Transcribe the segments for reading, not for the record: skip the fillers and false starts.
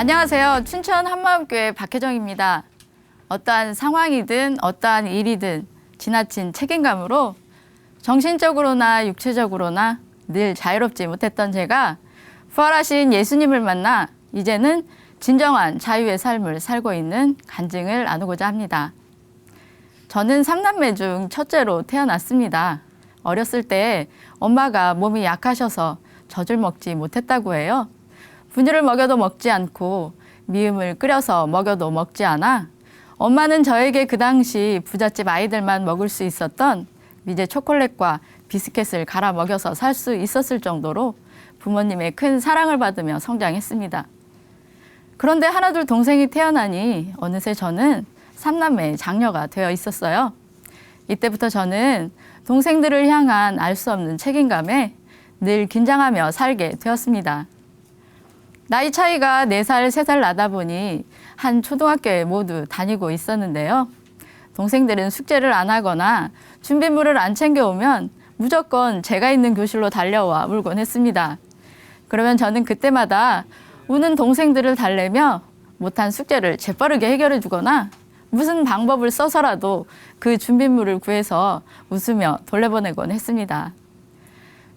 안녕하세요. 춘천 한마음교회 박혜정입니다. 어떠한 상황이든 어떠한 일이든 지나친 책임감으로 정신적으로나 육체적으로나 늘 자유롭지 못했던 제가 부활하신 예수님을 만나 이제는 진정한 자유의 삶을 살고 있는 간증을 나누고자 합니다. 저는 3남매 중 첫째로 태어났습니다. 어렸을 때 엄마가 몸이 약하셔서 젖을 먹지 못했다고 해요. 분유를 먹여도 먹지 않고 미음을 끓여서 먹여도 먹지 않아 엄마는 저에게 그 당시 부잣집 아이들만 먹을 수 있었던 미제 초콜릿과 비스켓을 갈아 먹여서 살 수 있었을 정도로 부모님의 큰 사랑을 받으며 성장했습니다. 그런데 하나둘 동생이 태어나니 어느새 저는 3남매의 장녀가 되어 있었어요. 이때부터 저는 동생들을 향한 알 수 없는 책임감에 늘 긴장하며 살게 되었습니다. 나이 차이가 4살, 3살 나다 보니 한 초등학교에 모두 다니고 있었는데요. 동생들은 숙제를 안 하거나 준비물을 안 챙겨오면 무조건 제가 있는 교실로 달려와 울곤 했습니다. 그러면 저는 그때마다 우는 동생들을 달래며 못한 숙제를 재빠르게 해결해 주거나 무슨 방법을 써서라도 그 준비물을 구해서 웃으며 돌려보내곤 했습니다.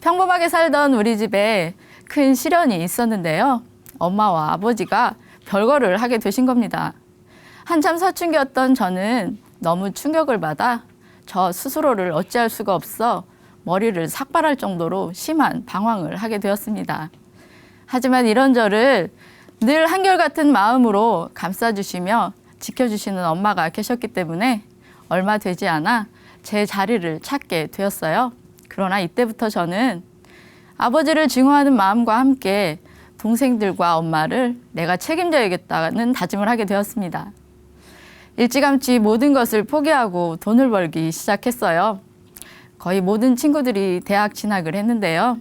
평범하게 살던 우리 집에 큰 시련이 있었는데요. 엄마와 아버지가 별거를 하게 되신 겁니다. 한참 사춘기였던 저는 너무 충격을 받아 저 스스로를 어찌할 수가 없어 머리를 삭발할 정도로 심한 방황을 하게 되었습니다. 하지만 이런 저를 늘 한결같은 마음으로 감싸주시며 지켜주시는 엄마가 계셨기 때문에 얼마 되지 않아 제 자리를 찾게 되었어요. 그러나 이때부터 저는 아버지를 증오하는 마음과 함께 동생들과 엄마를 내가 책임져야겠다는 다짐을 하게 되었습니다. 일찌감치 모든 것을 포기하고 돈을 벌기 시작했어요. 거의 모든 친구들이 대학 진학을 했는데요.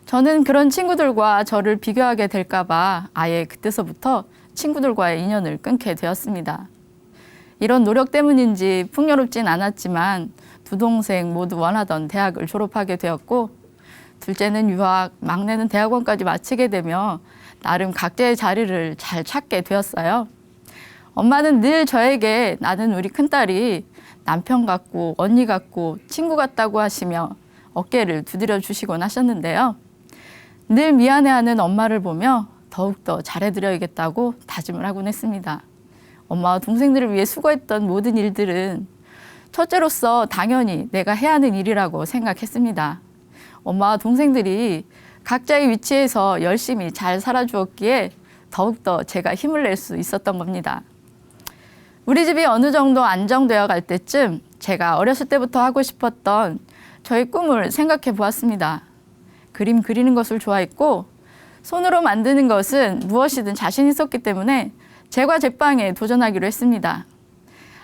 저는 그런 친구들과 저를 비교하게 될까 봐 아예 그때서부터 친구들과의 인연을 끊게 되었습니다. 이런 노력 때문인지 풍요롭진 않았지만 두 동생 모두 원하던 대학을 졸업하게 되었고 둘째는 유학, 막내는 대학원까지 마치게 되며 나름 각자의 자리를 잘 찾게 되었어요. 엄마는 늘 저에게 나는 우리 큰딸이 남편 같고 언니 같고 친구 같다고 하시며 어깨를 두드려 주시곤 하셨는데요. 늘 미안해하는 엄마를 보며 더욱더 잘해드려야겠다고 다짐을 하곤 했습니다. 엄마와 동생들을 위해 수고했던 모든 일들은 첫째로서 당연히 내가 해야 하는 일이라고 생각했습니다. 엄마와 동생들이 각자의 위치에서 열심히 잘 살아주었기에 더욱더 제가 힘을 낼 수 있었던 겁니다. 우리 집이 어느 정도 안정되어 갈 때쯤 제가 어렸을 때부터 하고 싶었던 저의 꿈을 생각해 보았습니다. 그림 그리는 것을 좋아했고 손으로 만드는 것은 무엇이든 자신 있었기 때문에 제과제빵에 도전하기로 했습니다.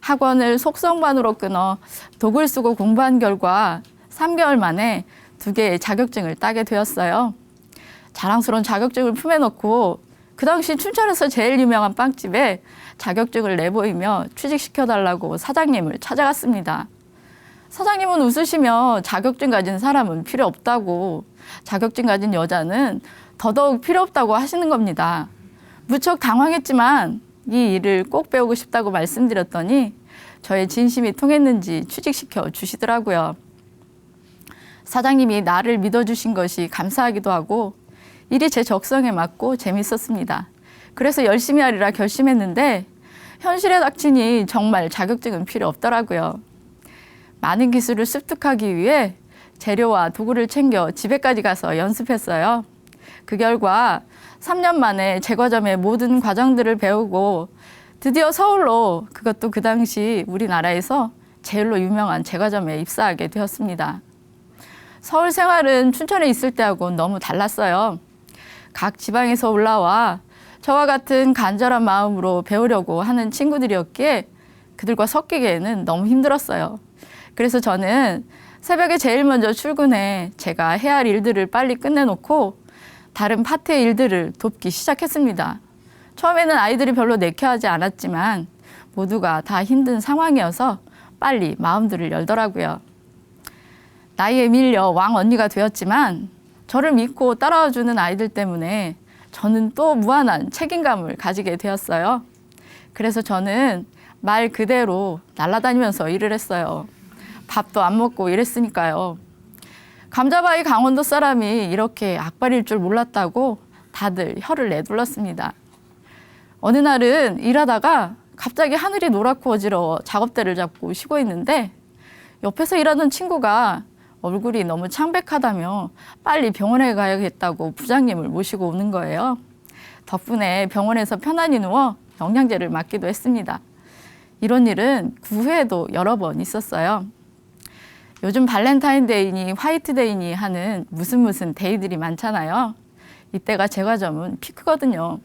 학원을 속성반으로 끊어 독을 쓰고 공부한 결과 3개월 만에 2개의 자격증을 따게 되었어요. 자랑스러운 자격증을 품에 넣고 그 당시 춘천에서 제일 유명한 빵집에 자격증을 내보이며 취직시켜달라고 사장님을 찾아갔습니다. 사장님은 웃으시며 자격증 가진 사람은 필요 없다고, 자격증 가진 여자는 더더욱 필요 없다고 하시는 겁니다. 무척 당황했지만 이 일을 꼭 배우고 싶다고 말씀드렸더니 저의 진심이 통했는지 취직시켜 주시더라고요. 사장님이 나를 믿어주신 것이 감사하기도 하고 일이 제 적성에 맞고 재밌었습니다. 그래서 열심히 하리라 결심했는데 현실에 닥치니 정말 자격증은 필요 없더라고요. 많은 기술을 습득하기 위해 재료와 도구를 챙겨 집에까지 가서 연습했어요. 그 결과 3년 만에 제과점의 모든 과정들을 배우고 드디어 서울로, 그것도 그 당시 우리나라에서 제일로 유명한 제과점에 입사하게 되었습니다. 서울 생활은 춘천에 있을 때하고는 너무 달랐어요. 각 지방에서 올라와 저와 같은 간절한 마음으로 배우려고 하는 친구들이었기에 그들과 섞이기에는 너무 힘들었어요. 그래서 저는 새벽에 제일 먼저 출근해 제가 해야 할 일들을 빨리 끝내놓고 다른 파트의 일들을 돕기 시작했습니다. 처음에는 아이들이 별로 내켜하지 않았지만 모두가 다 힘든 상황이어서 빨리 마음들을 열더라고요. 나이에 밀려 왕 언니가 되었지만 저를 믿고 따라와주는 아이들 때문에 저는 또 무한한 책임감을 가지게 되었어요. 그래서 저는 말 그대로 날아다니면서 일을 했어요. 밥도 안 먹고 일했으니까요. 감자바위 강원도 사람이 이렇게 악발일 줄 몰랐다고 다들 혀를 내둘렀습니다. 어느 날은 일하다가 갑자기 하늘이 노랗고 어지러워 작업대를 잡고 쉬고 있는데 옆에서 일하던 친구가 얼굴이 너무 창백하다며 빨리 병원에 가야겠다고 부장님을 모시고 오는 거예요. 덕분에 병원에서 편안히 누워 영양제를 맞기도 했습니다. 이런 일은 그 후에도 여러 번 있었어요. 요즘 발렌타인데이니 화이트데이니 하는 무슨 데이들이 많잖아요. 이때가 제과점은 피크거든요.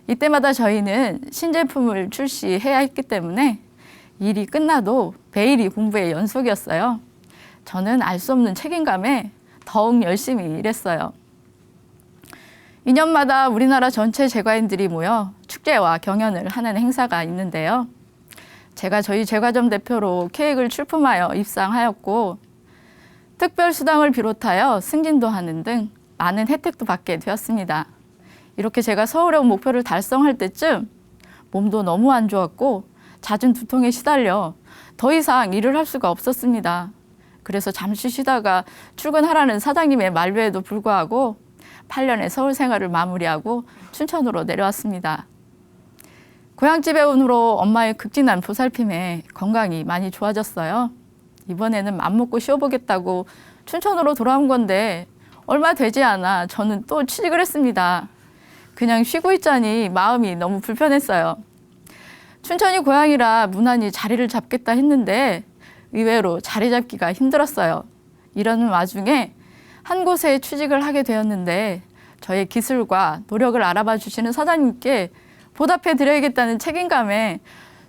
이때마다 저희는 신제품을 출시해야 했기 때문에 일이 끝나도 매일이 공부의 연속이었어요. 저는 알 수 없는 책임감에 더욱 열심히 일했어요. 2년마다 우리나라 전체 제과인들이 모여 축제와 경연을 하는 행사가 있는데요. 제가 저희 제과점 대표로 케이크를 출품하여 입상하였고 특별수당을 비롯하여 승진도 하는 등 많은 혜택도 받게 되었습니다. 이렇게 제가 서울에 온 목표를 달성할 때쯤 몸도 너무 안 좋았고 잦은 두통에 시달려 더 이상 일을 할 수가 없었습니다. 그래서 잠시 쉬다가 출근하라는 사장님의 만류에도 불구하고 8년의 서울 생활을 마무리하고 춘천으로 내려왔습니다. 고향집에 온 후로 엄마의 극진한 보살핌에 건강이 많이 좋아졌어요. 이번에는 맘먹고 쉬어보겠다고 춘천으로 돌아온 건데 얼마 되지 않아 저는 또 취직을 했습니다. 그냥 쉬고 있자니 마음이 너무 불편했어요. 춘천이 고향이라 무난히 자리를 잡겠다 했는데 의외로 자리 잡기가 힘들었어요. 이러는 와중에 한 곳에 취직을 하게 되었는데 저의 기술과 노력을 알아봐 주시는 사장님께 보답해 드려야겠다는 책임감에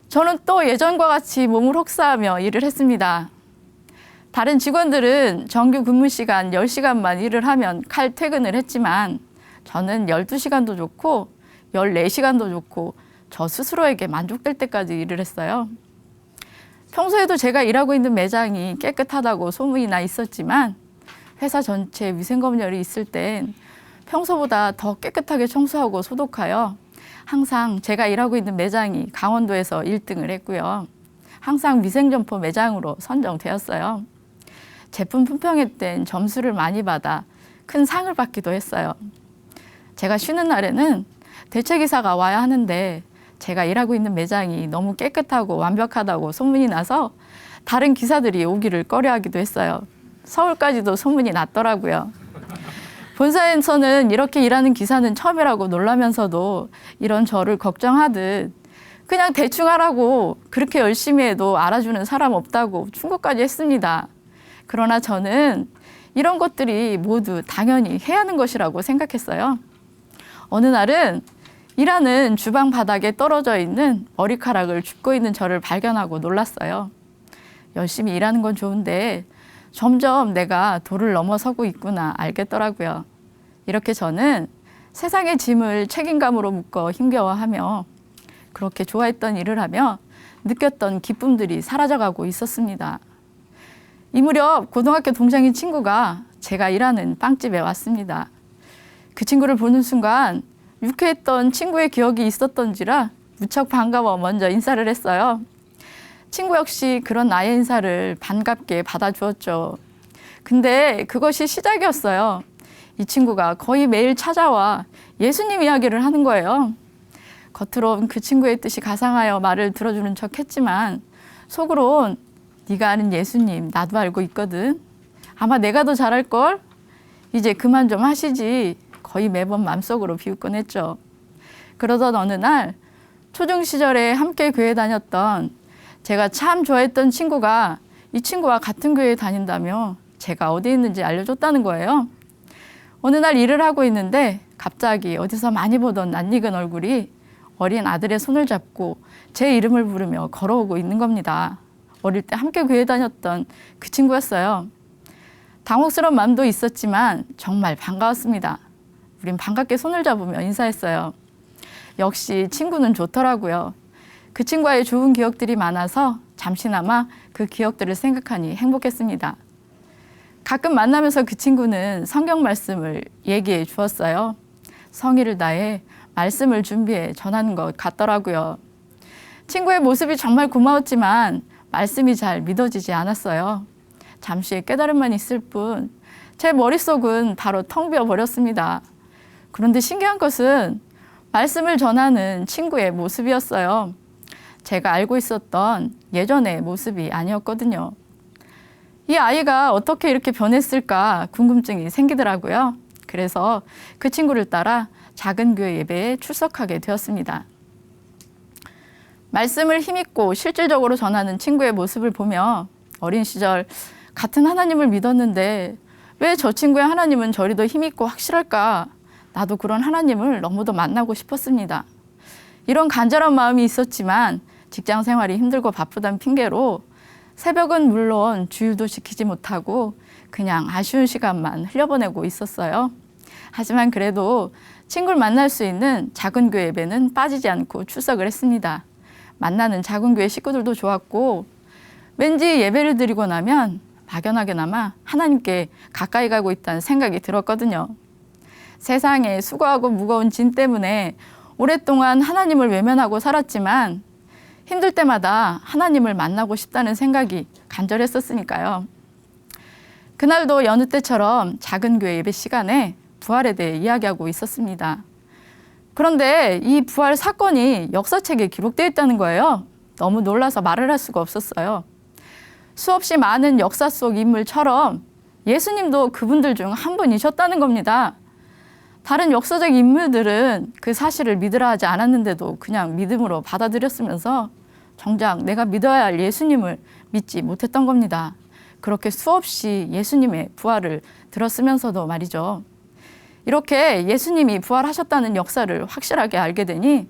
저는 또 예전과 같이 몸을 혹사하며 일을 했습니다. 다른 직원들은 정규 근무 시간 10시간만 일을 하면 칼퇴근을 했지만 저는 12시간도 좋고 14시간도 좋고 저 스스로에게 만족될 때까지 일을 했어요. 평소에도 제가 일하고 있는 매장이 깨끗하다고 소문이 나 있었지만 회사 전체 위생검열이 있을 땐 평소보다 더 깨끗하게 청소하고 소독하여 항상 제가 일하고 있는 매장이 강원도에서 1등을 했고요. 항상 위생점포 매장으로 선정되었어요. 제품 품평회 땐 점수를 많이 받아 큰 상을 받기도 했어요. 제가 쉬는 날에는 대체기사가 와야 하는데 제가 일하고 있는 매장이 너무 깨끗하고 완벽하다고 소문이 나서 다른 기사들이 오기를 꺼려하기도 했어요. 서울까지도 소문이 났더라고요. 본사에서는 이렇게 일하는 기사는 처음이라고 놀라면서도 이런 저를 걱정하듯 그냥 대충 하라고 그렇게 열심히 해도 알아주는 사람 없다고 충고까지 했습니다. 그러나 저는 이런 것들이 모두 당연히 해야 하는 것이라고 생각했어요. 어느 날은 일하는 주방 바닥에 떨어져 있는 머리카락을 줍고 있는 저를 발견하고 놀랐어요. 열심히 일하는 건 좋은데 점점 내가 도를 넘어서고 있구나 알겠더라고요. 이렇게 저는 세상의 짐을 책임감으로 묶어 힘겨워하며 그렇게 좋아했던 일을 하며 느꼈던 기쁨들이 사라져가고 있었습니다. 이 무렵 고등학교 동창인 친구가 제가 일하는 빵집에 왔습니다. 그 친구를 보는 순간 유쾌했던 친구의 기억이 있었던지라 무척 반가워 먼저 인사를 했어요. 친구 역시 그런 나의 인사를 반갑게 받아주었죠. 근데 그것이 시작이었어요. 이 친구가 거의 매일 찾아와 예수님 이야기를 하는 거예요. 겉으론 그 친구의 뜻이 가상하여 말을 들어주는 척 했지만 속으론 네가 아는 예수님 나도 알고 있거든. 아마 내가 더 잘할걸? 이제 그만 좀 하시지. 거의 매번 맘속으로 비웃곤 했죠. 그러던 어느 날 초중 시절에 함께 교회 다녔던 제가 참 좋아했던 친구가 이 친구와 같은 교회에 다닌다며 제가 어디 있는지 알려줬다는 거예요. 어느 날 일을 하고 있는데 갑자기 어디서 많이 보던 낯익은 얼굴이 어린 아들의 손을 잡고 제 이름을 부르며 걸어오고 있는 겁니다. 어릴 때 함께 교회 다녔던 그 친구였어요. 당혹스러운 마음도 있었지만 정말 반가웠습니다. 우린 반갑게 손을 잡으며 인사했어요. 역시 친구는 좋더라고요. 그 친구와의 좋은 기억들이 많아서 잠시나마 그 기억들을 생각하니 행복했습니다. 가끔 만나면서 그 친구는 성경 말씀을 얘기해 주었어요. 성의를 다해 말씀을 준비해 전하는 것 같더라고요. 친구의 모습이 정말 고마웠지만 말씀이 잘 믿어지지 않았어요. 잠시의 깨달음만 있을 뿐 제 머릿속은 바로 텅 비어버렸습니다. 그런데 신기한 것은 말씀을 전하는 친구의 모습이었어요. 제가 알고 있었던 예전의 모습이 아니었거든요. 이 아이가 어떻게 이렇게 변했을까 궁금증이 생기더라고요. 그래서 그 친구를 따라 작은 교회 예배에 출석하게 되었습니다. 말씀을 힘있고 실질적으로 전하는 친구의 모습을 보며 어린 시절 같은 하나님을 믿었는데 왜 저 친구의 하나님은 저리 더 힘있고 확실할까? 나도 그런 하나님을 너무도 만나고 싶었습니다. 이런 간절한 마음이 있었지만 직장 생활이 힘들고 바쁘다는 핑계로 새벽은 물론 주일도 지키지 못하고 그냥 아쉬운 시간만 흘려보내고 있었어요. 하지만 그래도 친구를 만날 수 있는 작은 교회 예배는 빠지지 않고 출석을 했습니다. 만나는 작은 교회 식구들도 좋았고 왠지 예배를 드리고 나면 막연하게나마 하나님께 가까이 가고 있다는 생각이 들었거든요. 세상에 수고하고 무거운 짐 때문에 오랫동안 하나님을 외면하고 살았지만 힘들 때마다 하나님을 만나고 싶다는 생각이 간절했었으니까요. 그날도 여느 때처럼 작은 교회 예배 시간에 부활에 대해 이야기하고 있었습니다. 그런데 이 부활 사건이 역사책에 기록되어 있다는 거예요. 너무 놀라서 말을 할 수가 없었어요. 수없이 많은 역사 속 인물처럼 예수님도 그분들 중 한 분이셨다는 겁니다. 다른 역사적 인물들은 그 사실을 믿으라 하지 않았는데도 그냥 믿음으로 받아들였으면서 정작 내가 믿어야 할 예수님을 믿지 못했던 겁니다. 그렇게 수없이 예수님의 부활을 들었으면서도 말이죠. 이렇게 예수님이 부활하셨다는 역사를 확실하게 알게 되니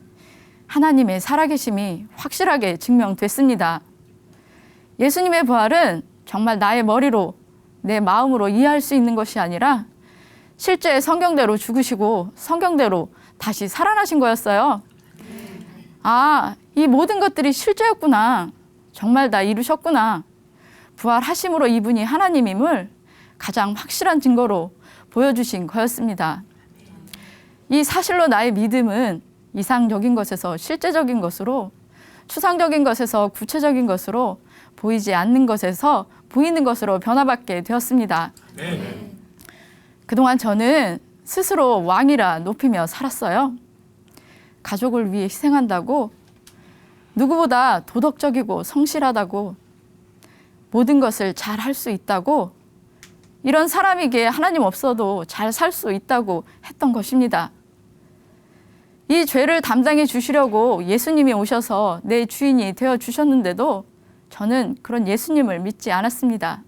하나님의 살아계심이 확실하게 증명됐습니다. 예수님의 부활은 정말 나의 머리로 내 마음으로 이해할 수 있는 것이 아니라 실제 성경대로 죽으시고 성경대로 다시 살아나신 거였어요. 아, 이 모든 것들이 실제였구나. 정말 다 이루셨구나. 부활하심으로 이분이 하나님임을 가장 확실한 증거로 보여주신 거였습니다. 이 사실로 나의 믿음은 이상적인 것에서 실제적인 것으로, 추상적인 것에서 구체적인 것으로, 보이지 않는 것에서 보이는 것으로 변화받게 되었습니다. 네. 그동안 저는 스스로 왕이라 높이며 살았어요. 가족을 위해 희생한다고, 누구보다 도덕적이고 성실하다고, 모든 것을 잘 할 수 있다고, 이런 사람에게 하나님 없어도 잘 살 수 있다고 했던 것입니다. 이 죄를 담당해 주시려고 예수님이 오셔서 내 주인이 되어 주셨는데도 저는 그런 예수님을 믿지 않았습니다.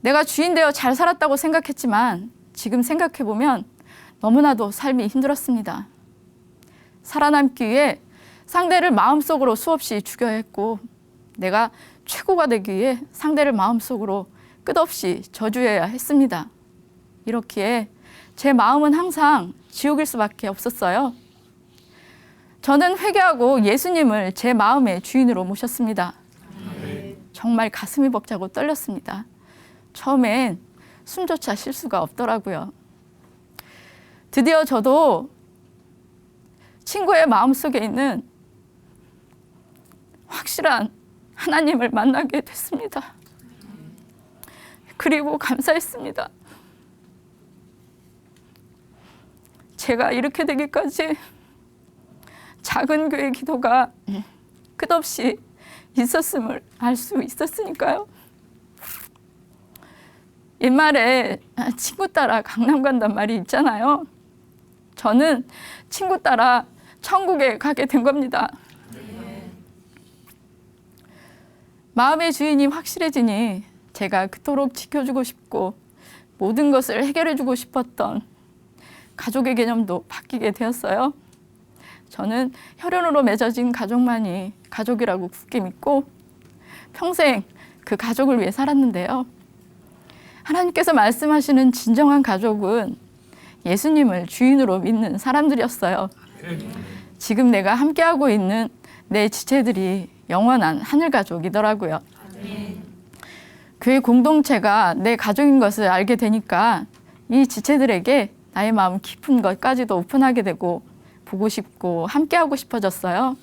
내가 주인 되어 잘 살았다고 생각했지만 지금 생각해보면 너무나도 삶이 힘들었습니다. 살아남기 위해 상대를 마음속으로 수없이 죽여야 했고, 내가 최고가 되기 위해 상대를 마음속으로 끝없이 저주해야 했습니다. 이렇기에 제 마음은 항상 지옥일 수밖에 없었어요. 저는 회개하고 예수님을 제 마음의 주인으로 모셨습니다. 정말 가슴이 벅차고 떨렸습니다. 처음엔 숨조차 쉴 수가 없더라고요. 드디어 저도 친구의 마음속에 있는 확실한 하나님을 만나게 됐습니다. 그리고 감사했습니다. 제가 이렇게 되기까지 작은 교회 기도가 끝없이 있었음을 알 수 있었으니까요. 옛말에 친구 따라 강남 간단 말이 있잖아요. 저는 친구 따라 천국에 가게 된 겁니다. 마음의 주인이 확실해지니 제가 그토록 지켜주고 싶고 모든 것을 해결해주고 싶었던 가족의 개념도 바뀌게 되었어요. 저는 혈연으로 맺어진 가족만이 가족이라고 굳게 믿고 평생 그 가족을 위해 살았는데요. 하나님께서 말씀하시는 진정한 가족은 예수님을 주인으로 믿는 사람들이었어요. 지금 내가 함께하고 있는 내 지체들이 영원한 하늘 가족이더라고요. 교회 공동체가 내 가족인 것을 알게 되니까 이 지체들에게 나의 마음 깊은 것까지도 오픈하게 되고 보고 싶고 함께하고 싶어졌어요.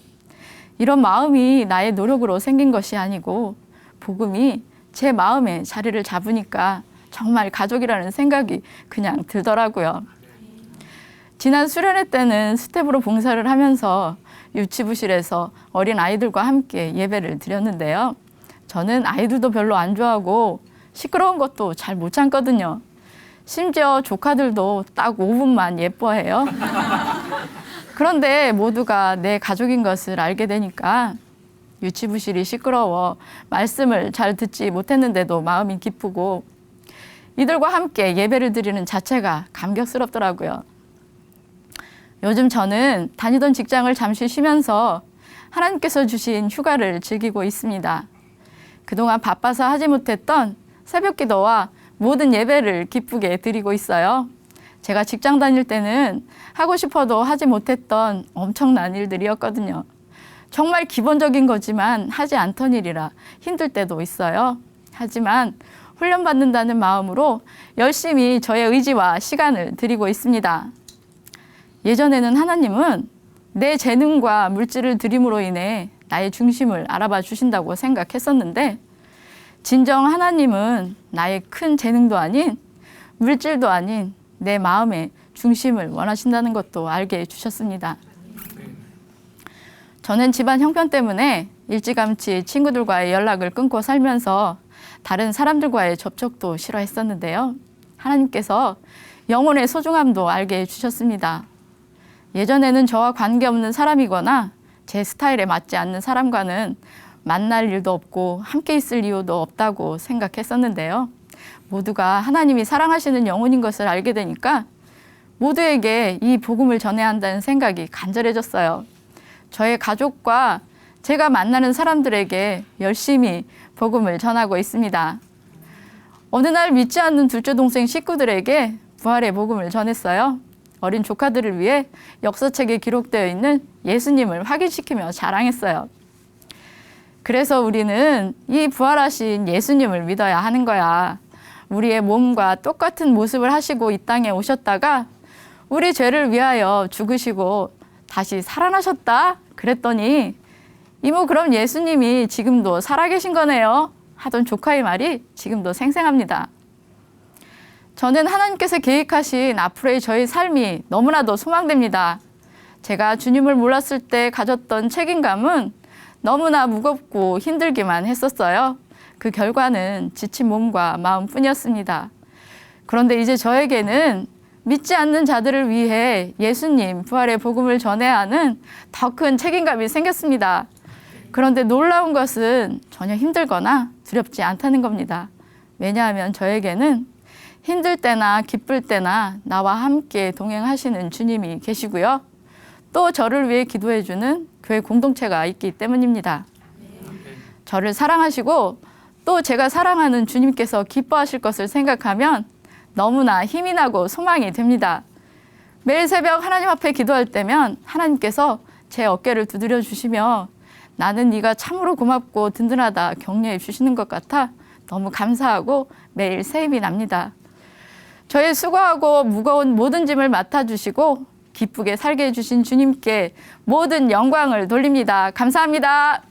이런 마음이 나의 노력으로 생긴 것이 아니고 복음이 제 마음에 자리를 잡으니까 정말 가족이라는 생각이 그냥 들더라고요. 지난 수련회 때는 스텝으로 봉사를 하면서 유치부실에서 어린 아이들과 함께 예배를 드렸는데요. 저는 아이들도 별로 안 좋아하고 시끄러운 것도 잘 못 참거든요. 심지어 조카들도 딱 5분만 예뻐해요. 그런데 모두가 내 가족인 것을 알게 되니까 유치부실이 시끄러워 말씀을 잘 듣지 못했는데도 마음이 기쁘고 이들과 함께 예배를 드리는 자체가 감격스럽더라고요. 요즘 저는 다니던 직장을 잠시 쉬면서 하나님께서 주신 휴가를 즐기고 있습니다. 그동안 바빠서 하지 못했던 새벽 기도와 모든 예배를 기쁘게 드리고 있어요. 제가 직장 다닐 때는 하고 싶어도 하지 못했던 엄청난 일들이었거든요. 정말 기본적인 거지만 하지 않던 일이라 힘들 때도 있어요. 하지만 훈련받는다는 마음으로 열심히 저의 의지와 시간을 드리고 있습니다. 예전에는 하나님은 내 재능과 물질을 드림으로 인해 나의 중심을 알아봐 주신다고 생각했었는데 진정 하나님은 나의 큰 재능도 아닌 물질도 아닌 내 마음의 중심을 원하신다는 것도 알게 해주셨습니다. 저는 집안 형편 때문에 일찌감치 친구들과의 연락을 끊고 살면서 다른 사람들과의 접촉도 싫어했었는데요. 하나님께서 영혼의 소중함도 알게 해주셨습니다. 예전에는 저와 관계없는 사람이거나 제 스타일에 맞지 않는 사람과는 만날 일도 없고 함께 있을 이유도 없다고 생각했었는데요. 모두가 하나님이 사랑하시는 영혼인 것을 알게 되니까 모두에게 이 복음을 전해야 한다는 생각이 간절해졌어요. 저의 가족과 제가 만나는 사람들에게 열심히 복음을 전하고 있습니다. 어느 날 믿지 않는 둘째 동생 식구들에게 부활의 복음을 전했어요. 어린 조카들을 위해 역사책에 기록되어 있는 예수님을 확인시키며 자랑했어요. 그래서 우리는 이 부활하신 예수님을 믿어야 하는 거야. 우리의 몸과 똑같은 모습을 하시고 이 땅에 오셨다가 우리 죄를 위하여 죽으시고 다시 살아나셨다 그랬더니 이모 그럼 예수님이 지금도 살아계신 거네요 하던 조카의 말이 지금도 생생합니다. 저는 하나님께서 계획하신 앞으로의 저의 삶이 너무나도 소망됩니다. 제가 주님을 몰랐을 때 가졌던 책임감은 너무나 무겁고 힘들기만 했었어요. 그 결과는 지친 몸과 마음뿐이었습니다. 그런데 이제 저에게는 믿지 않는 자들을 위해 예수님 부활의 복음을 전해야 하는 더 큰 책임감이 생겼습니다. 그런데 놀라운 것은 전혀 힘들거나 두렵지 않다는 겁니다. 왜냐하면 저에게는 힘들 때나 기쁠 때나 나와 함께 동행하시는 주님이 계시고요. 또 저를 위해 기도해주는 교회 공동체가 있기 때문입니다. 저를 사랑하시고 또 제가 사랑하는 주님께서 기뻐하실 것을 생각하면 너무나 힘이 나고 소망이 됩니다. 매일 새벽 하나님 앞에 기도할 때면 하나님께서 제 어깨를 두드려 주시며 나는 네가 참으로 고맙고 든든하다 격려해 주시는 것 같아 너무 감사하고 매일 새 힘이 납니다. 저의 수고하고 무거운 모든 짐을 맡아주시고 기쁘게 살게 해주신 주님께 모든 영광을 돌립니다. 감사합니다.